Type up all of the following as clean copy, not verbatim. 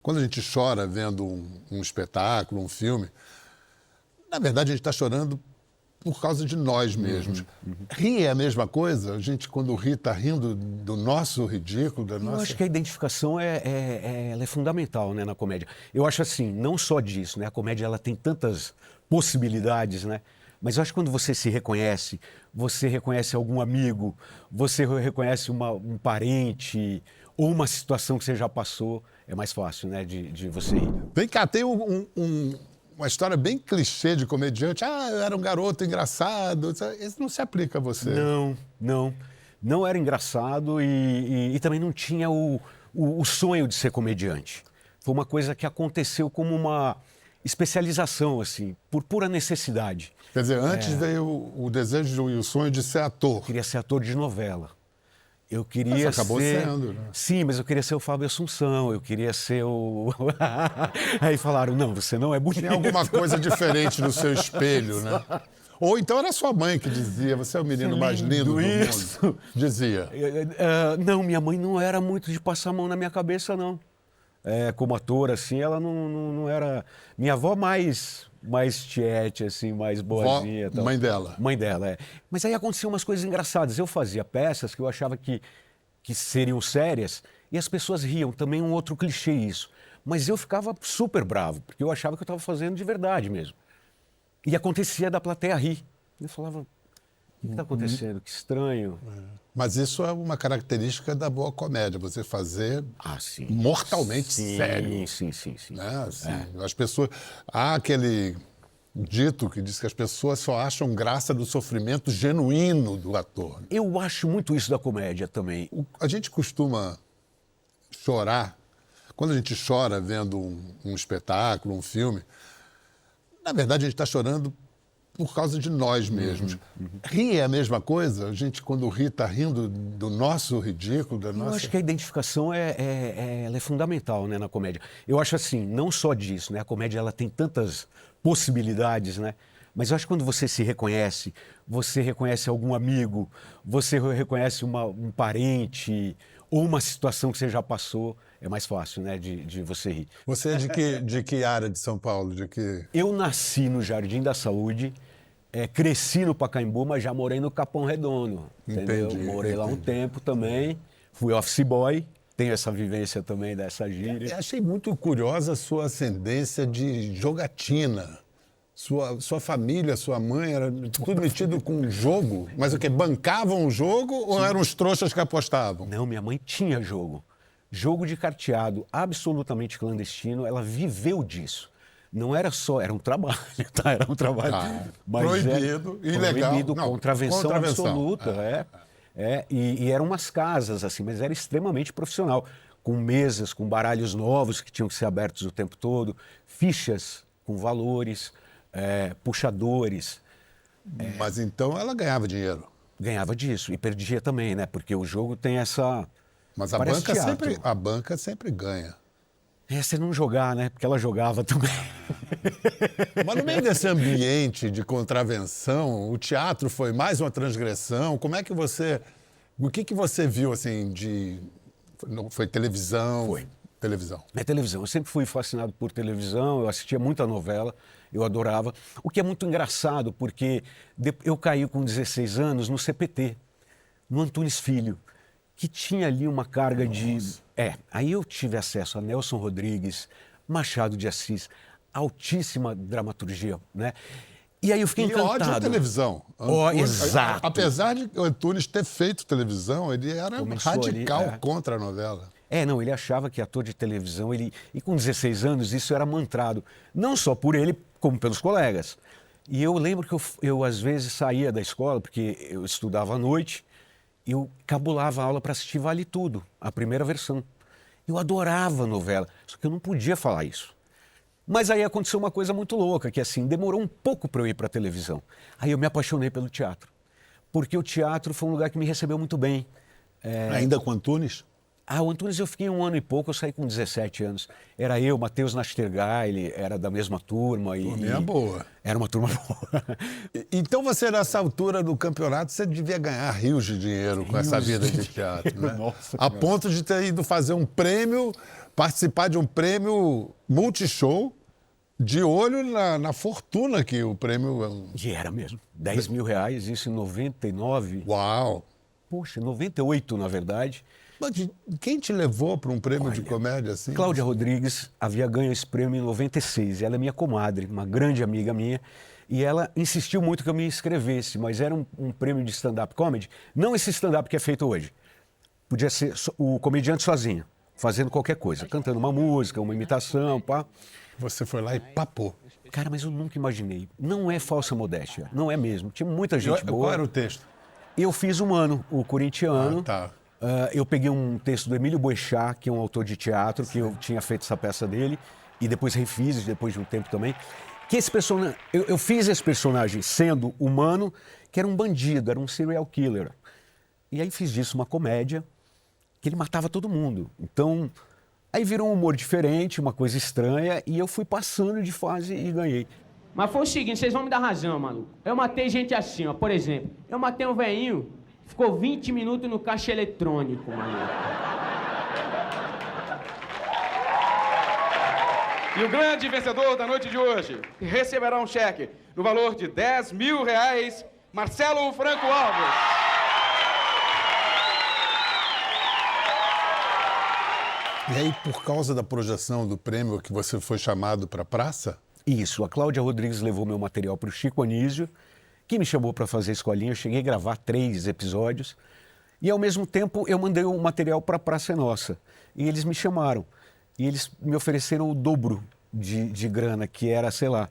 Quando a gente chora vendo um espetáculo, um filme, na verdade a gente está chorando por causa de nós mesmos. Rir é a mesma coisa? A gente, quando ri, está rindo do nosso ridículo, da Eu nossa... acho que a identificação ela é fundamental, né, na comédia. Eu acho assim, não só disso, né? A comédia ela tem tantas possibilidades, né? Mas eu acho que quando você reconhece algum amigo, você reconhece um parente ou uma situação que você já passou, é mais fácil, né, de você ir. Vem cá, tem uma história bem clichê de comediante. Ah, eu era um garoto engraçado. Esse não se aplica a você. Não era engraçado e também não tinha o sonho de ser comediante. Foi uma coisa que aconteceu como uma especialização, assim, por pura necessidade. Quer dizer, antes veio o desejo e o sonho de ser ator. Eu queria ser ator de novela. Eu Mas queria acabou ser... sendo, né? Sim, mas eu queria ser o Fábio Assunção, eu queria ser o... Aí falaram, não, você não é bonito. Tinha alguma coisa diferente no seu espelho, né? Ou então era sua mãe que dizia, você é o menino mais lindo do isso. mundo. Dizia. Não, minha mãe não era muito de passar a mão na minha cabeça, não. Como ator, assim, ela não era... Minha avó mais tiete, assim, mais boazinha. Vó, tal. mãe dela. Mãe dela, é. Mas aí aconteciam umas coisas engraçadas. Eu fazia peças que eu achava que seriam sérias e as pessoas riam. Também um outro clichê isso. Mas eu ficava super bravo, porque eu achava que eu estava fazendo de verdade mesmo. E acontecia da plateia rir. Eu falava, o que está acontecendo? Que estranho. Mas isso é uma característica da boa comédia, você fazer Sim. mortalmente Sim, sério. Sim. Né? Assim, as pessoas... Há aquele dito que diz que as pessoas só acham graça do sofrimento genuíno do ator. Eu acho muito isso da comédia também. A gente costuma chorar, quando a gente chora vendo um espetáculo, um filme, na verdade a gente está chorando por causa de nós mesmos. Rir é a mesma coisa? A gente, quando ri, está rindo do nosso ridículo, da nossa... Eu acho que a identificação ela é fundamental, né, na comédia. Eu acho assim, não só disso, né? A comédia ela tem tantas possibilidades, né? Mas eu acho que quando você reconhece algum amigo, você reconhece um parente ou uma situação que você já passou, é mais fácil, né, de você rir. Você é de que área de São Paulo? De que... Eu nasci no Jardim da Saúde, cresci no Pacaembu, mas já morei no Capão Redondo, entendeu? Entendi, Morei lá um tempo também, fui office boy, tenho essa vivência também dessa gíria. Eu achei muito curiosa a sua ascendência de jogatina. Sua família, sua mãe, era tudo metido com jogo. Mas o quê? Bancavam o jogo ou eram os trouxas que apostavam? Não, minha mãe tinha jogo. Jogo de carteado, absolutamente clandestino, ela viveu disso. Não era só, era um trabalho, tá? Era um trabalho. Mas proibido, ilegal. Proibido, Não, contravenção absoluta, e eram umas casas, assim, mas era extremamente profissional. Com mesas, com baralhos novos que tinham que ser abertos o tempo todo, fichas com valores, puxadores. Mas então ela ganhava dinheiro. Ganhava disso e perdia também, né? Porque o jogo tem essa... Mas a banca sempre ganha. Se não jogar, né? Porque ela jogava também. Mas no meio desse ambiente de contravenção, o teatro foi mais uma transgressão. Como é que você... O que você viu, assim, de... Foi televisão? Foi. Televisão. É televisão. Eu sempre fui fascinado por televisão, eu assistia muita novela, eu adorava. O que é muito engraçado, porque eu caí com 16 anos no CPT, no Antunes Filho, que tinha ali uma carga de... Aí eu tive acesso a Nelson Rodrigues, Machado de Assis, altíssima dramaturgia, né? E aí eu fiquei encantado. E ódio à televisão. Exato. Apesar de o Antunes ter feito televisão, ele era radical contra a novela. Não, ele achava que ator de televisão, e com 16 anos isso era mantrado, não só por ele, como pelos colegas. E eu lembro que eu às vezes saía da escola, porque eu estudava à noite, e eu cabulava a aula para assistir Vale Tudo, a primeira versão. Eu adorava a novela, só que eu não podia falar isso. Mas aí aconteceu uma coisa muito louca, que assim, demorou um pouco para eu ir para a televisão. Aí eu me apaixonei pelo teatro, porque o teatro foi um lugar que me recebeu muito bem. Ainda com Antunes? Ah, o Antunes eu fiquei 1 ano e pouco, eu saí com 17 anos. Era eu, Matheus Nachtergaele, era da mesma turma. Turminha boa. Era uma turma boa. Então você, nessa altura do campeonato, você devia ganhar rios de dinheiro com essa vida de teatro, né? Nossa, a ponto de ter ido fazer um prêmio, participar de um prêmio multishow, de olho na fortuna que o prêmio... E era mesmo. 10 mil reais, isso em 99. Uau! Poxa, 98, na verdade. Mas quem te levou para um prêmio de comédia assim? Cláudia Rodrigues havia ganho esse prêmio em 96. Ela é minha comadre, uma grande amiga minha. E ela insistiu muito que eu me inscrevesse, mas era um prêmio de stand-up comedy. Não esse stand-up que é feito hoje. Podia ser o comediante sozinho, fazendo qualquer coisa. Cantando uma música, uma imitação, pá. Você foi lá e papou. Cara, mas eu nunca imaginei. Não é falsa modéstia, não é mesmo. Tinha muita gente boa. Qual era o texto? Eu fiz Humano, o corintiano. Ah, tá. Eu peguei um texto do Emílio Boechat, que é um autor de teatro, que eu tinha feito essa peça dele, e depois refiz, depois de um tempo também. Que esse personagem, eu fiz esse personagem sendo humano, que era um bandido, era um serial killer. E aí fiz disso uma comédia, que ele matava todo mundo. Então, aí virou um humor diferente, uma coisa estranha, e eu fui passando de fase e ganhei. Mas foi o seguinte, vocês vão me dar razão, maluco. Eu matei gente assim, ó, por exemplo. Eu matei um velhinho, ficou 20 minutos no caixa eletrônico, maluco. E o grande vencedor da noite de hoje receberá um cheque no valor de 10 mil reais, Marcelo Franco Alves. E aí, por causa da projeção do prêmio que você foi chamado para a praça? Isso, a Cláudia Rodrigues levou meu material para o Chico Anísio, que me chamou para fazer escolinha. Eu cheguei a gravar 3 episódios e, ao mesmo tempo, eu mandei o material para a Praça é Nossa. E eles me chamaram. E eles me ofereceram o dobro de grana, que era, sei lá,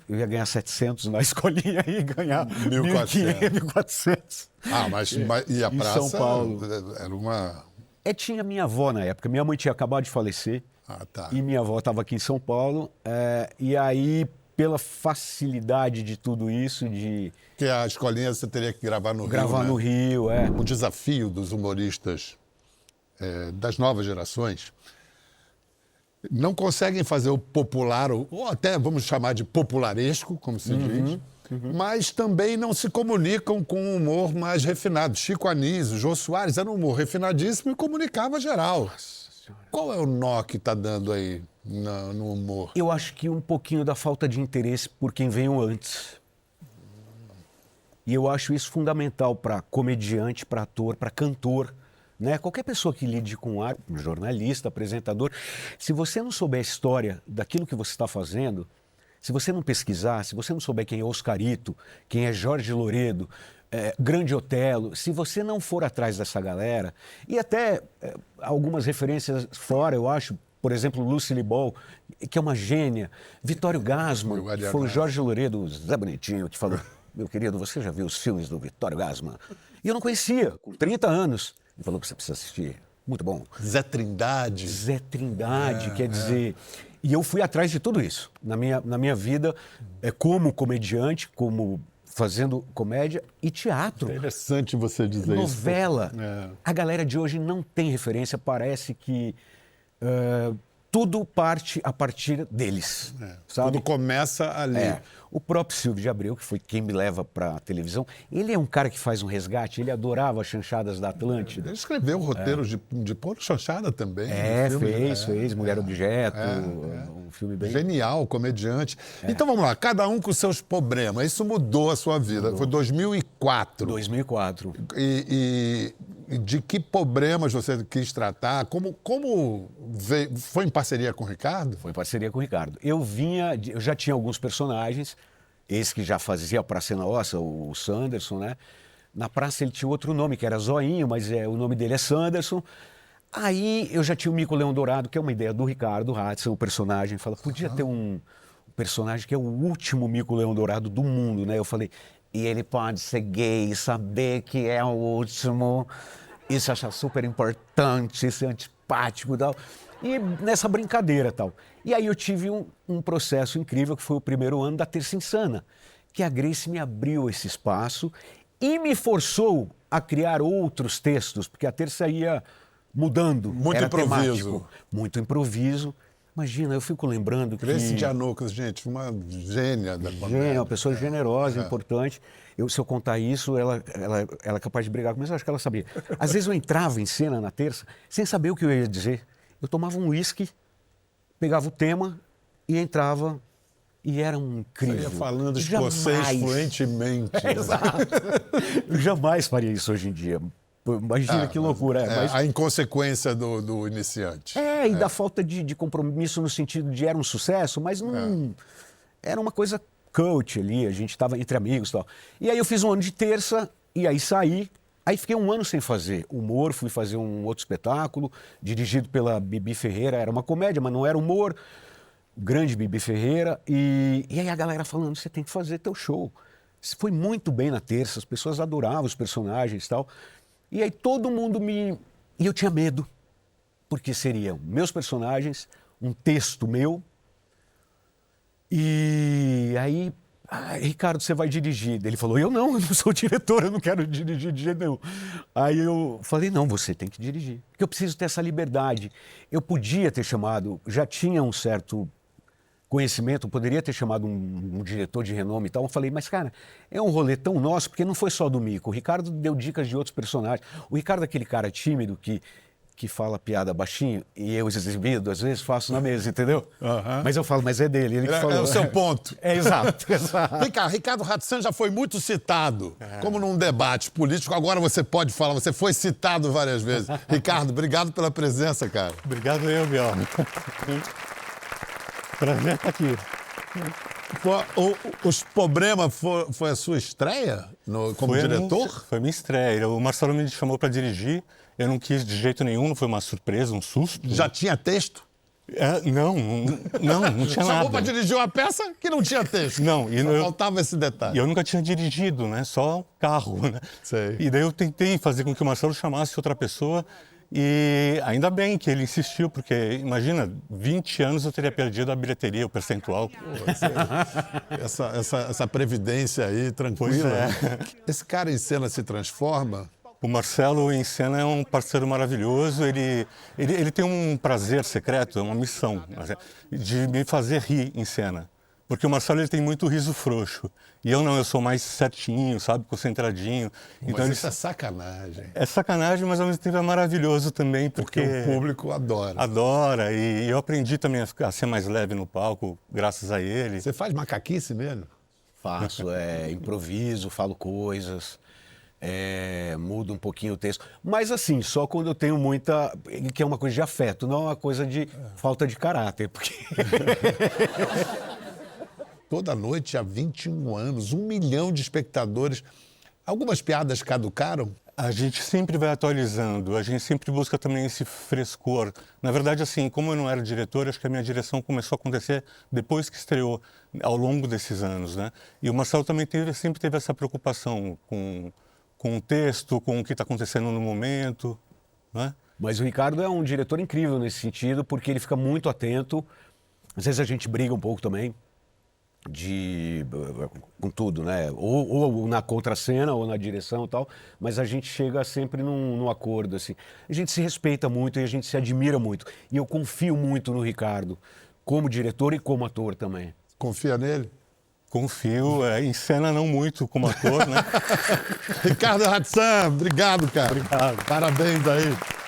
eu ia ganhar 700 na escolinha e ganhar 1.500, 1.400. Ah, mas e a Em praça São Paulo. Era uma... Tinha minha avó na época. Minha mãe tinha acabado de falecer. Ah, tá. E minha avó estava aqui em São Paulo. E aí, pela facilidade de tudo isso, de... Porque a escolinha você teria que gravar no Rio, gravar né? no Rio, O desafio dos humoristas das novas gerações não conseguem fazer o popular, ou até vamos chamar de popularesco, como se diz, mas também não se comunicam com um humor mais refinado. Chico Anísio, Jô Soares, era um humor refinadíssimo e comunicava geral. Qual é o nó que está dando aí no humor? Eu acho que um pouquinho da falta de interesse por quem veio antes. E eu acho isso fundamental para comediante, para ator, para cantor, né? Qualquer pessoa que lide com arte, jornalista, apresentador, se você não souber a história daquilo que você está fazendo, se você não pesquisar, se você não souber quem é Oscarito, quem é Jorge Loredo, Grande Otelo, se você não for atrás dessa galera, e até algumas referências fora, eu acho, por exemplo, Lucille Ball, que é uma gênia, Vitório Gassman, que foi o Jorge Loredo, Zé Bonitinho, que falou, meu querido, você já viu os filmes do Vitório Gassman? E eu não conhecia, com 30 anos. Ele falou que você precisa assistir, muito bom. Zé Trindade. Zé Trindade, quer dizer... E eu fui atrás de tudo isso, na minha vida, como comediante, como fazendo comédia e teatro. Interessante você dizer isso. Novela. A galera de hoje não tem referência, parece que tudo parte a partir deles. Sabe? Tudo começa ali. O próprio Silvio de Abreu, que foi quem me leva para a televisão, ele é um cara que faz um resgate, ele adorava as chanchadas da Atlântida. Ele escreveu roteiros de Pôr Chanchada também. Fez Mulher Objeto, um filme bem... Genial, comediante. Então vamos lá, cada um com seus problemas. Isso mudou a sua vida. Foi 2004. 2004. E de que problemas você quis tratar? Como veio? Foi em parceria com o Ricardo? Foi em parceria com o Ricardo. Eu já tinha alguns personagens, esse que já fazia a Praça é Nossa, o Sanderson, né? Na praça ele tinha outro nome, que era Zoinho, mas o nome dele é Sanderson. Aí eu já tinha o Mico Leão Dourado, que é uma ideia do Ricardo Hudson, o personagem. Fala, podia ter um personagem que é o último Mico Leão Dourado do mundo, né? Eu falei, e ele pode ser gay, saber que é o último, isso achar super importante, ser antipático e tal. E nessa brincadeira tal. E aí eu tive um processo incrível, que foi o primeiro ano da Terça Insana, que a Grace me abriu esse espaço e me forçou a criar outros textos, porque a Terça ia mudando. Muito era improviso. temático. Muito improviso. Imagina, eu fico lembrando que... Grace Giannucas, gente, uma gênia da comédia. Gênia, uma pessoa generosa, importante. Se eu contar isso, ela é capaz de brigar comigo, mas eu acho que ela sabia. Às vezes eu entrava em cena na terça sem saber o que eu ia dizer. Eu tomava um uísque, pegava o tema e entrava, e era um incrível. Você ia falando escocês fluentemente. Exato. Eu jamais faria isso hoje em dia. Imagina que loucura. Mas... A inconsequência do iniciante. E da falta de compromisso no sentido de era um sucesso, mas não... Era uma coisa coach ali, a gente estava entre amigos e tal. E aí eu fiz um ano de terça, e aí saí. Aí fiquei um ano sem fazer humor, fui fazer um outro espetáculo, dirigido pela Bibi Ferreira, era uma comédia, mas não era humor. Grande Bibi Ferreira. E aí a galera falando, você tem que fazer teu show. Você foi muito bem na terça, as pessoas adoravam os personagens e tal. E aí todo mundo me... E eu tinha medo, porque seriam meus personagens, um texto meu. E aí, Ricardo, você vai dirigir. Ele falou, eu não sou diretor, eu não quero dirigir de jeito nenhum. Aí eu falei, não, você tem que dirigir, porque eu preciso ter essa liberdade. Eu podia ter chamado, já tinha um certo conhecimento, poderia ter chamado um diretor de renome e tal. Eu falei, mas cara, é um rolê tão nosso, porque não foi só do Mico. O Ricardo deu dicas de outros personagens. O Ricardo é aquele cara tímido que fala piada baixinho, e eu, exibido, às vezes faço na mesa, entendeu? Mas eu falo, mas é dele, ele que falou. É o seu ponto. Exato. Vem cá, Ricardo Hatsan já foi muito citado, como num debate político. Agora você pode falar, você foi citado várias vezes. Ricardo, obrigado pela presença, cara. Obrigado eu, Biel. Prazer estar aqui. Os Problemas foi a sua estreia como diretor? Foi minha estreia. O Marcelo me chamou para dirigir. Eu não quis de jeito nenhum, não foi uma surpresa, um susto. Já tinha texto? Não tinha nada. Chamou para dirigir uma peça que não tinha texto. Não, faltava esse detalhe. E eu nunca tinha dirigido, né? Só carro, né? Sei. E daí eu tentei fazer com que o Marcelo chamasse outra pessoa. E ainda bem que ele insistiu, porque, imagina, 20 anos eu teria perdido a bilheteria, o percentual. Essa previdência aí, tranquila. Pois é. Esse cara em cena se transforma? O Marcelo em cena é um parceiro maravilhoso, ele tem um prazer secreto, é uma missão, de me fazer rir em cena. Porque o Marcelo ele tem muito riso frouxo. E eu não, eu sou mais certinho, sabe, concentradinho. Então, isso é sacanagem. É sacanagem, mas ao mesmo tempo é maravilhoso também. Porque o público adora. Adora, e eu aprendi também a ser mais leve no palco, graças a ele. Você faz macaquice mesmo? Faço, improviso, falo coisas, mudo um pouquinho o texto. Mas assim, só quando eu tenho muita... que é uma coisa de afeto, não é uma coisa de falta de caráter. Porque... Toda noite, há 21 anos, 1 milhão de espectadores. Algumas piadas caducaram? A gente sempre vai atualizando, a gente sempre busca também esse frescor. Na verdade, assim, como eu não era diretor, acho que a minha direção começou a acontecer depois que estreou, ao longo desses anos, né? E o Marcelo também sempre teve essa preocupação com o texto, com o que está acontecendo no momento, né? Mas o Ricardo é um diretor incrível nesse sentido, porque ele fica muito atento. Às vezes a gente briga um pouco também. Com tudo, né? Ou na contracena, ou na direção e tal, mas a gente chega sempre num acordo, assim. A gente se respeita muito e a gente se admira muito. E eu confio muito no Ricardo, como diretor e como ator também. Confia nele? Confio, em cena não muito como ator, né? Ricardo Hatsan, obrigado, cara. Obrigado. Parabéns aí.